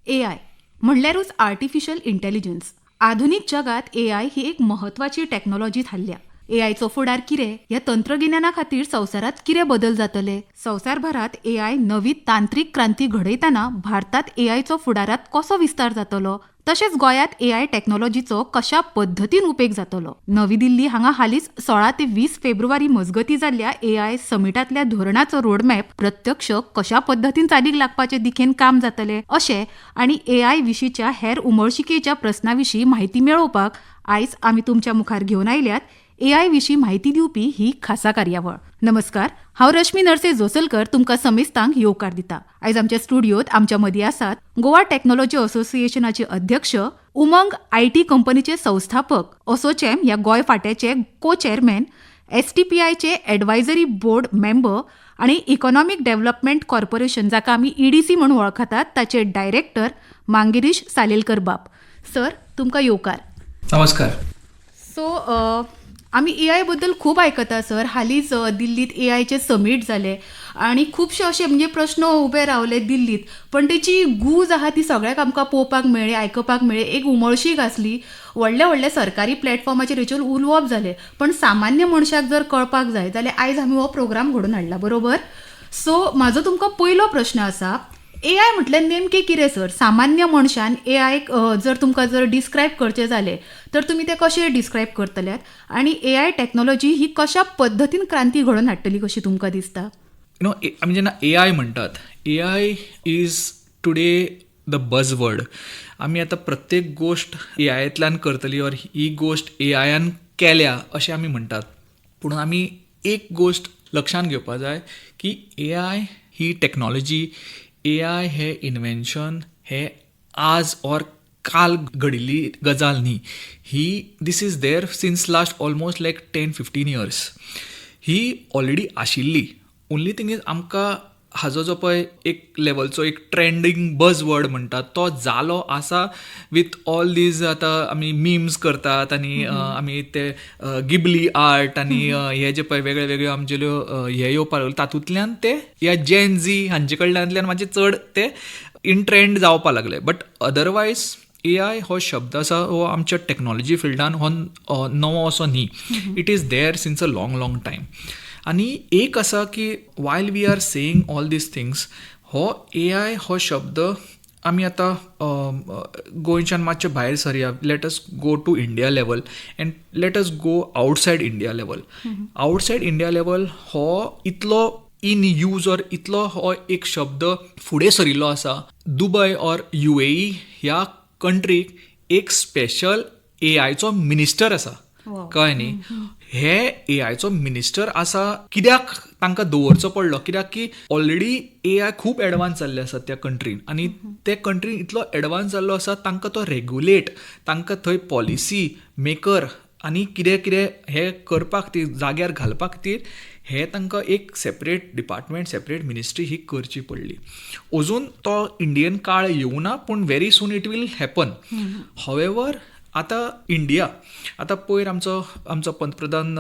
AI म्हणल्यारूच artificial intelligence. आधुनिक जगात AI ही एक महत्वाची टेक्नॉलॉजी थारल्या. AIचो फुडार कितें? ह्या तंत्रगिन्याना खातीर संवसारात कितें बदल जातले? संवसारभरात AI नवी तांत्रिक क्रांती घडयतना भारतात AIचो फुडारात कसो विस्तार जातलो? तशेंच गोंयांत AI टेक्नॉलॉजीचो कशा पद्धतीन उपेग जातलो? नवी दिल्ली हांगा हालींच 16 ते 20 फेब्रुवारी मजगती जाल्ल्या AI समिटांतल्या धोरणाचो रोडमॅप प्रत्यक्ष कशा पद्धतीन चालीक लागपाचे दिखेन काम जातले अशें आनी AI विशींच्या हेर उमळशिकेच्या प्रस्नाविशीं म्हायती मेळोवपाक आयज आमी तुमच्या मुखार घेवन आयल्यात AI विशीं म्हायती दिवपी ही खासा कार्यावळ. नमस्कार, हांव रश्मी नरसे जोसलकर तुमकां समेस्तांक येवकार दिता. आयज आमच्या स्टुडियोत आमच्या मदीं आसात गोवा टेक्नॉलॉजी असोसिएशनाचे अध्यक्ष, उमंग IT कंपनीचे संस्थापक, असोचॅम ह्या गोंय फांट्याचे को चेअरमॅन, STPIचे एडवायझरी बोर्ड मेंबर आनी इकॉनॉमिक डेव्हलपमेंट कॉर्पोरेशन जाका आमी EDC म्हणून वळखतात ताचे डायरेक्टर मांगिरीश सालेलकर बाब. सर, तुमकां येवकार. नमस्कार. सो आमी AI बद्दल खूब आयकता सर. हालींच दिल्लीत AIचे समीट जाले आनी खुबशे अशे म्हणजे प्रश्न उबे रावले दिल्लीत, पण तेची गूज आहा ती सगळ्याक आमकां पळोवपाक मेळ्ळी, आयकपाक मेळ्ळी. एक उमळशीक आसली. व्हडले व्हडले सरकारी प्लॅटफॉर्माचेर हेचेर उलोवप जालें, पण सामान्य मनशाक जर कळपाक जाय जाल्यार आयज आमी हो प्रोग्राम घडोवन हाडला, बरोबर? सो म्हाजो तुमकां पयलो प्रश्न आसा, AI म्हटल्यार नेमकें कितें सर? सामान्य मनशान AI जर तुमकां जर डिस्क्रायब करचें जालें तर तुमी तें कशें डिस्क्रायब करतल्यात? आनी AI टेक्नॉलॉजी ही कशा पद्धतीन क्रांती घडोवन हाडटली कशी तुमकां दिसता? आमी जेन्ना AI म्हणटात, AI is today the buzzword. आमी आतां प्रत्येक गोश्ट AIतल्यान करतली ऑर ही गोश्ट AIन केल्या अशें आमी म्हणटात. पूण आमी एक गोश्ट लक्षांत घेवपाक जाय की AI ही टेक्नॉलॉजी, AI हे इन्व्हेन्शन हे आज ऑर काल घडिल्ली गजाल न्ही. This is there since last almost like 10-15 years. ही ऑलरेडी आशिल्ली. ओन्ली थिंग इज आमकां हाजो जो पळय एक लेवलचो एक ट्रेंडींग बजवर्ड म्हणटात तो जालो आसा विथ ऑल दीज. आतां आमी मिम्स करतात आनी आमी ते गिबली आर्ट आनी हे जे पळय वेगळे वेगळे आमच्यो हे येवपाक लागले तातूंतल्यान ते ह्या जेन झी हांचे कडल्यान मातशें चड ते इन ट्रेंड जावपाक लागले. बट अदरवायज AI हो शब्द आसा हो आमच्या टेक्नॉलॉजी फिल्डान हो नवो असो न्ही. It is there since a long time. आनी एक आसा की while we are saying all these things, हो AI हो शब्द आमी आतां गोंयच्यान मातशे भायर सरया. Let us go to India level and let us go outside India level. Outside India level हो इतलो इन यूज ऑर इतलो हो एक शब्द फुडें सरिल्लो आसा. दुबय ऑर UAE ह्या कंट्रीक एक स्पेशल AIचो मिनिस्टर आसा. कळ्ळें न्ही? हे AIचो मिनिस्टर आसा कित्याक तांकां दवरचो पडलो? कित्याक की ऑलरेडी AI खूब एडवान्स जाल्ले आसा त्या कंट्रीन आनी ते कंट्रीन इतलो एडवान्स जाल्लो आसा तांकां तो रेग्युलेट, तांकां थंय पॉलिसी मेकर आनी कितें कितें हे करपाक खातीर जाग्यार घालपा खातीर हे तांकां एक सेपरेट डिपार्टमेंट, सेपरेट मिनिस्ट्री ही करची पडली. अजून तो इंडियन काळ येवना पूण very soon it will happen. However आतां इंडिया, आतां पयर आमचो पंतप्रधान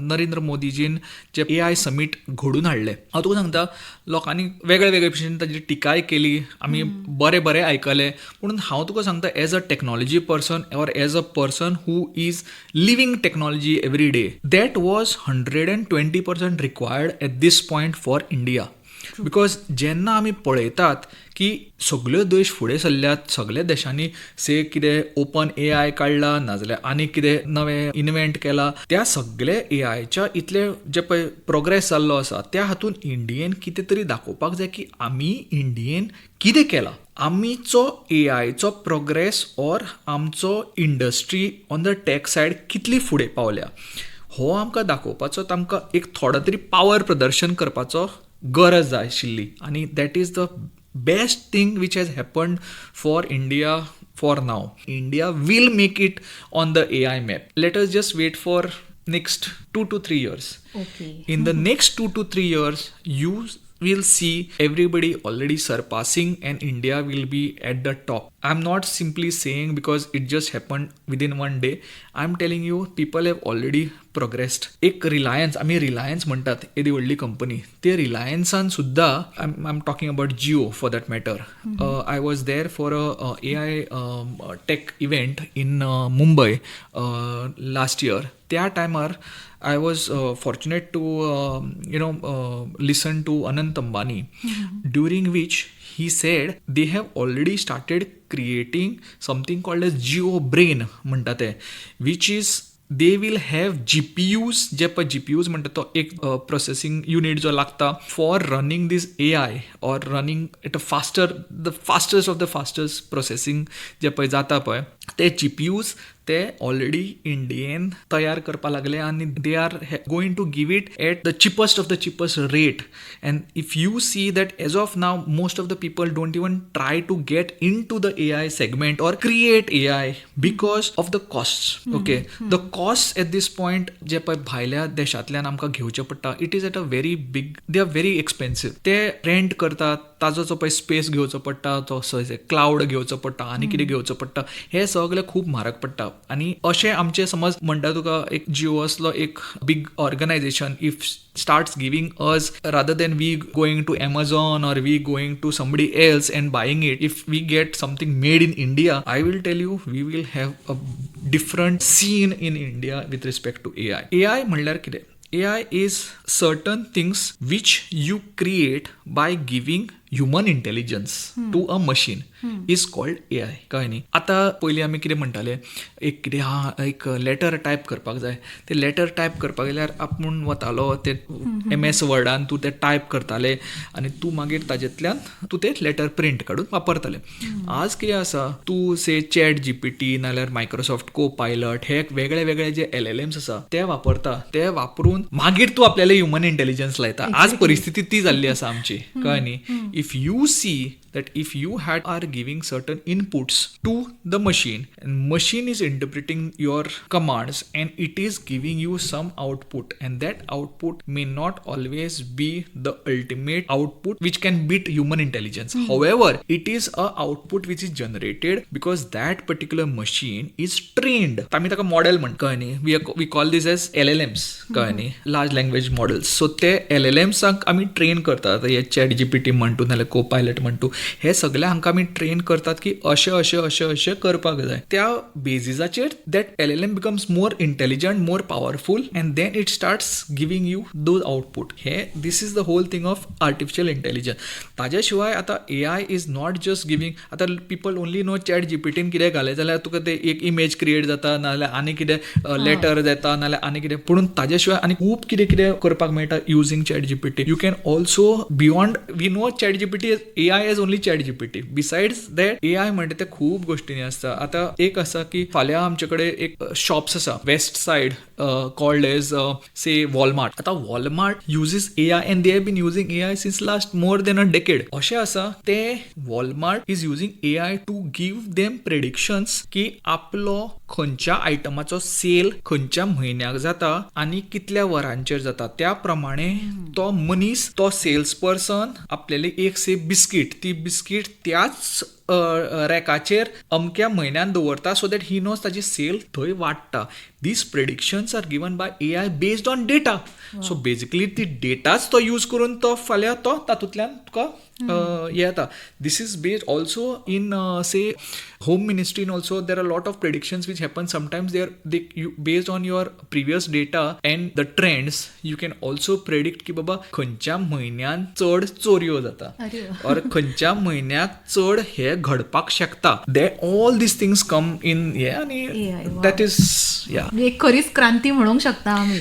नरेंद्र मोदीजीन जे AI समीट घडून हाडलें, हांव तुका सांगता लोकांनी वेगळे वेगळे भशेन ताची टिकाय केली, आमी बरें आयकलें. पूण हांव तुका सांगता as a technology person or as a person who is living technology every day, that was 120% required at this point for India. Because जेन्ना आमी पळयतात की सगळ्यो देश फुडें सरल्यात, सगळ्या देशांनी कितें ओपन AI काडला नाजाल्यार आनी कितें नवें इन्व्हेंट केला, त्या सगळ्या AIच्या इतले जे पळय प्रोग्रेस जाल्लो आसा त्या हातून इंडियेन कितें तरी दाखोवपाक जाय की आमी इंडियेन कितें केलां. आमीचो AIचो प्रोग्रेस ऑर आमचो industry on the tech side कितली फुडें पावल्या हो आमकां दाखोवपाचो, तांकां एक थोडो तरी पावर प्रदर्शन करपाचो गरज जाय आशिल्ली. आनी that is the best thing which has happened for India for now. India will make it on the AI map. Let us just wait for next 2 to 3 years. Okay. In the next 2 to 3 years, you will see everybody already surpassing and India will be at the top. I'm not simply saying because it just happened within one day. I'm telling you, people have already progressed. एक Reliance, आम्ही Reliance म्हणतात, येदी व्हडली company, ते रिलायन्सान सुद्धा, I'm talking about Jio for that matter. I was there for a AI tech event in Mumbai last year. त्या टायमार I was fortunate to listen to Anant Ambani, during which he said they have already started creating something called as Jio Brain म्हणतात ते, which is they will have GPUs, जे पण GPUs म्हणतात तो एक processing unit जो लागता for running this AI or running at a the fastest of the fastest processing जे पळय जाता पळय, ते GPUs ते ऑलरेडी इंडियेन तयार करपा लागले आनी they are going to give it at the cheapest of the cheapest rate. And if you see that as of now most of the people don't even try to get into the AI segment or create AI because of the cost. Okay, the cost at this point जे पळय भायल्या देशांतल्यान आमकां घेवचें पडटा, it is at a very big, they are very expensive. ते rent करतात, ताजो जो पळय स्पेस घेवचो पडटा, तो क्लाउड घेवचो पडटा आनी कितें घेवचो पडटा, हे सगळें खूब म्हारग पडटा. आणि अशें आमचे समज म्हणटा तुका एक जिओ असलो एक big organisation if starts giving us, rather than we going to Amazon or we going to somebody else and buying it, if we get something made in India, I will tell you, we will have a different scene in India with respect to AI. AI म्हणल्यार कितें? AI is certain things which you create by giving human intelligence to a machine is called AI. कळ्ळें न्ही? आतां पयलीं आमी कितें म्हणटाले, एक कितें एक लेटर टायप करपाक जाय, ते लेटर टायप करपाक गेल्यार आपूण वतालो ते MS वर्डान तूं ते टायप करताले आनी तूं मागीर ताजेंतल्यान तूं ते लेटर प्रिंट काडून वापरताले. आज कितें आसा, तूं से चॅट GPT नाल्यार मायक्रोसॉफ्ट को-पायलट, हे वेगळे वेगळे जे LLMs आसा ते वापरता, ते वापरून मागीर तूं आपल्याला ह्युमन इंटेलिजन्स लायता. आज परिस्थिती ती जाल्ली आसा आमची, कळ्ळें न्ही? If you see that if you are giving certain inputs to the machine and machine is interpreting your commands and it is giving you some output, and that output may not always be the ultimate output which can beat human intelligence. However, it is a output which is generated because that particular machine is trained. आम्ही ताका model म्हणटा, कळ्ळें न्ही? We call this as LLMs, कळ्ळें न्ही? Large language models. So ते LLMसांक आमी train करतात, हे चॅट GPT म्हणटू नाल्यार को-पायलट म्हणटू, हे सगळे हांकां आमी ट्रेन करतात की अशें अशें अशें अशें करपाक जाय. त्या बेसिसाचेर that LLM becomes more intelligent, more powerful, and then it starts giving you those output. हे this is the whole thing of artificial intelligence. ताज्या शिवाय आतां AI is not just giving, आतां पीपल ओन्ली नो चॅट GPTन कितें घालें जाल्यार तुका ते एक इमेज क्रिएट जाता, नाल्यार आनी कितें लेटर जाता, नाल्यार आनी कितें. पूण ताज्या शिवाय आनी खूब कितें कितें करपाक मेळटा using chat GPT. You can also beyond, we know chat GPT, AI as only chat GPT. Besides that AI म्हणटा ते खूब गोष्टींनी आसता. आतां एक आसा की फाल्यां आमचे कडेन एक शॉप्स आसा west side called as say Walmart. आतां Walmart uses AI and they have been using AI since last more than a decade. अशें आसा ते Walmart is using AI to give them predictions की आपलो खंयच्या आयटमाचो सेल खंयच्या म्हयन्याक जाता आनी कितल्या वरांचेर जाता. त्या प्रमाणे तो मनीस, तो सेल्स पर्सन आपल्याली एक से बिस्कीट, ती बिस्कीट त्याच रॅकाचेर अमक्या म्हयन्यान दवरता सो दॅट ही नोज ताजी सेल थंय वाडटा. These predictions are given by AI based on data. So basically ती डेटाच तो यूज करून तो फाल्यां तो तातूंतल्यान तुका हे येता. This is based also in say home मिनिस्ट्रीन also there are lot of predictions which happen sometimes they based on your previous data and the trends you can also predict की बाबा खंयच्या म्हयन्यान चड चोरयो जाता और खंयच्या म्हयन्याक चड हे घडपाक शकता. They all these things come in आणि that is एक खरीच क्रांती म्हणूंक शकता आमी.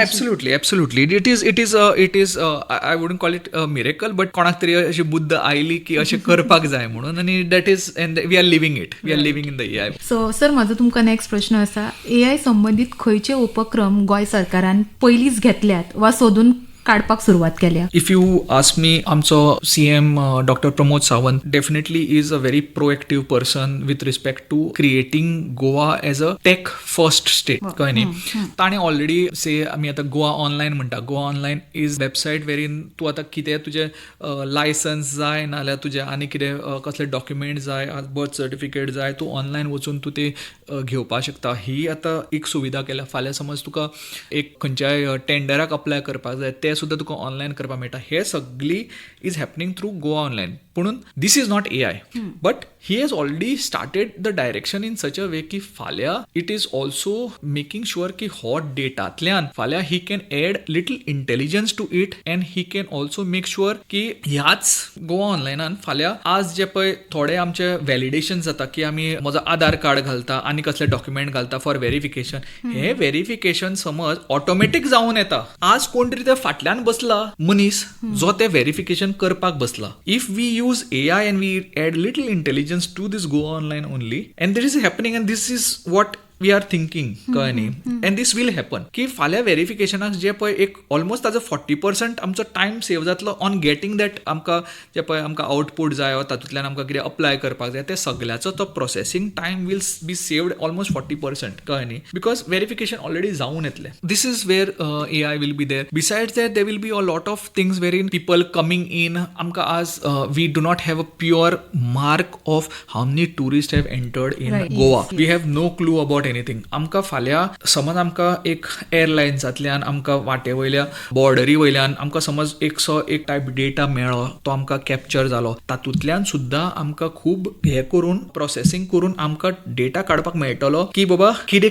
Absolutely. It is I wouldn't call it a miracle, but कोणाक तरी अशी बुद्ध आयली की अशें करपाक जाय म्हणून, आणि that is, and we are living it. We are living in the AI. So sir, माझो तुमकां नेक्स्ट प्रश्न आसा, AI संबंधित खंयचे उपक्रम गोंय सरकारान पयलींच घेतल्यात वा सोदून काडपाक सुरवात केल्या. If you ask me, आमचो CM Dr. Pramod Sawant definitely is a very proactive person with respect to creating Goa as a tech first state. कळ्ळें न्ही. ताणें ऑलरेडी आमी आतां गोवा ऑनलायन म्हणटा. गोवा ऑनलायन इज वेबसायट वेरीन तूं आतां कितें तुजें लायसन्स जाय नाल्यार तुजें आनी कितें कसले डॉक्युमेंट जाय, बर्थ सर्टिफिकेट जाय, तूं ऑनलायन वचून तूं ते घेवपाक शकता. ही आतां एक सुविधा केल्या. फाल्यां समज तुका एक खंयच्याय टेंडराक अप्लाय करपाक जाय ते सुद्दां तुका ऑनलायन करपाक मेळटा. हे सगळी is happening through Goa online. पुणून this is not AI, but he has already started the direction in such a way की फाल्यां it is also making sure की हो डेटांतल्यान फाल्यां he can add little intelligence to it and he can also make sure की ह्याच गोवा ऑनलायनान फाल्यां आज जे पळय थोडे आमचे व्हॅलिडेशन जाता की आमी म्हजो आधार कार्ड घालता आनी कसले डॉक्युमेंट घालता फॉर व्हेरिफिकेशन. हे व्हेरिफिकेशन समज ऑटोमॅटीक जावन येता. आज कोण तरी ते फाटल्यान बसला मनीस जो ते व्हेरिफिकेशन करपाक बसला. If we use AI and we add little intelligence to this Go online only, and this is happening, and this is what we are thinking, कळ्ळें न्ही. and this will happen की फाल्यां व्हेरिफिकेशनाक जे पळय एक ऑलमोस्ट ताजो 40% आमचो टायम सेव जातलो ऑन गेटिंग दॅट आमकां जे पळय आमकां आउटपूट जाय तातूंतल्यान आमकां कितें अप्लाय करपाक जाय ते सगळ्याचो तो processing time will be saved almost 40%, कळ्ळें न्ही. बिकॉज व्हेरिफिकेशन ऑलरेडी जावन येतलें. This is where AI will be there. Besides that, there will be a lot of things wherein people coming in, आमकां आज we do not have a pure mark of how many tourists have entered in Goa. We have no clue about anything. आमकां फाल्यां समज आमकां एक एअरलायन्सांतल्यान आमकां वाटे वयल्या बॉर्डरी वयल्यान आमकां समज एक टायप डेटा मेळ्ळो, तो आमकां कॅप्चर जालो, तातूंतल्यान सुद्दां आमकां खूब हे करून प्रोसेसींग करून आमकां डेटा काडपाक मेळटलो की बाबा कितें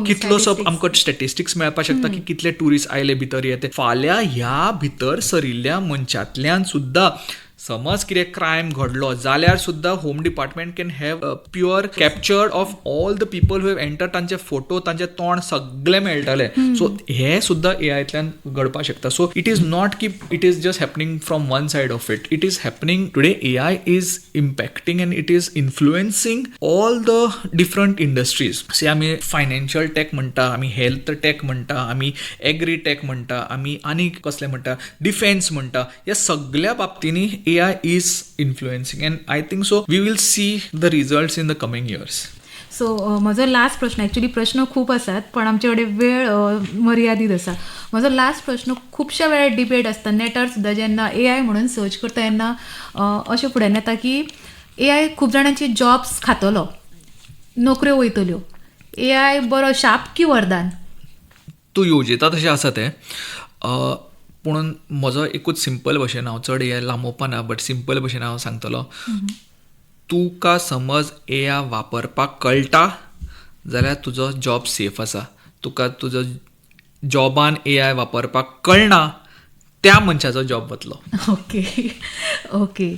कितलोसो आमकां स्टॅटिस्टिक्स मेळपाक शकता की कितले ट्युरिस्ट आयले भितर येते. फाल्यां ह्या भितर सरिल्ल्या मनशांतल्यान सुद्दां समज कितें क्रायम घडलो जाल्यार सुद्दां home department can have pure captured of all the people who have enter. तांचे फोटो तांचे तोंड सगळे मेळटले. सो हे सुद्दां AIतल्यान घडपाक शकता. सो इट इज नॉट की it is just happening from one side of it. It is happening today. AI is impacting and it is influencing all the different industries. Say आमी फायनान्शियल टॅक म्हणटा, आमी health tack म्हणटा, आमी agree tack म्हणटा, आमी आनी कसले म्हणटा डिफेन्स म्हणटा. ह्या सगळ्या बाबतींनी AI is influencing, and I think so we will see the results in the coming years. So म्हजो लास्ट प्रश्न, एक्चुली प्रश्न खूप आसात पण आमचे कडेन वेळ मर्यादीत आसा. म्हजो लास्ट प्रश्न, खुबश्या वेळार डिबेट आसता नेटार सुद्दां जेन्ना AI म्हणून सर्च करता तेन्ना अशें फुड्यान येता की AI खूब जाणांचे जॉब्स खातलो, नोकऱ्यो वयतल्यो. AI बरो शाप की वरदान? तूं येवजिता तशें आसा तें. पूण म्हजो एकूच सिंपल भशेन, हांव चड AI लांबोवपाना बट सिंपल भशेन हांव सांगतलो. तुका समज AI वापरपाक कळटा जाल्यार तुजो जॉब सेफ आसा. तुका तुजो जॉबान AI वापरपाक कळना त्या मनशाचो जॉब वतलो. ओके.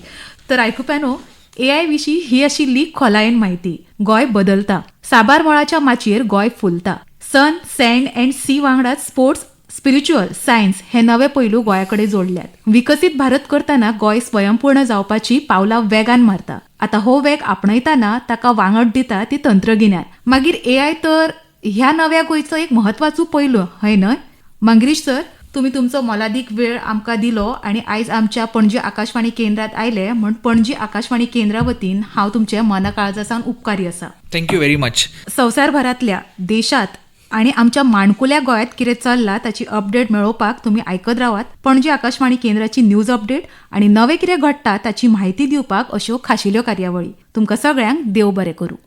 तर आयकुप्यानो, AI विशीं ही आशिल्ली खोलायेन म्हायती. गोंय बदलता, साबार मळाच्या माचयेर गोंय फुलता. सन, सँड अँड सी वांगडाच स्पोर्ट्स, स्पिरिच्युअल, सायन्स हे नवे पैलू गोंयाकडे जोडल्यात. विकसीत भारत करताना गोंय स्वयंपूर्ण जावपाची पावलां वेगान मारता. आता हो वेग आपणयताना ताका वांगड दिता ती तंत्रगिन्यान. मागीर AI तर ह्या नव्या गोंयचो एक म्हत्वाचो पैलू हय न्हय? मंगिरीश सर, तुम्ही तुमचो मोलादीक वेळ आमकां दिलो आणि आयज आमच्या पणजी आकाशवाणी केंद्रात आयले म्हण पणजी आकाशवाणी केंद्रा वतीन हांव तुमचे मनाकाळजासान उपकारी आसा. Thank you very much. संवसारभरातल्या, देशात आणि आमच्या माणकुल्या गोंयांत कितें चल्लां ताची अपडेट मेळोवपाक तुमी आयकत रावात पणजी आकाशवाणी केंद्राची न्यूज अपडेट आणि नवें कितें घडटा ताची म्हायती दिवपाक अश्यो खाशेल्यो कार्यावळी. तुमकां सगळ्यांक देव बरें करूं.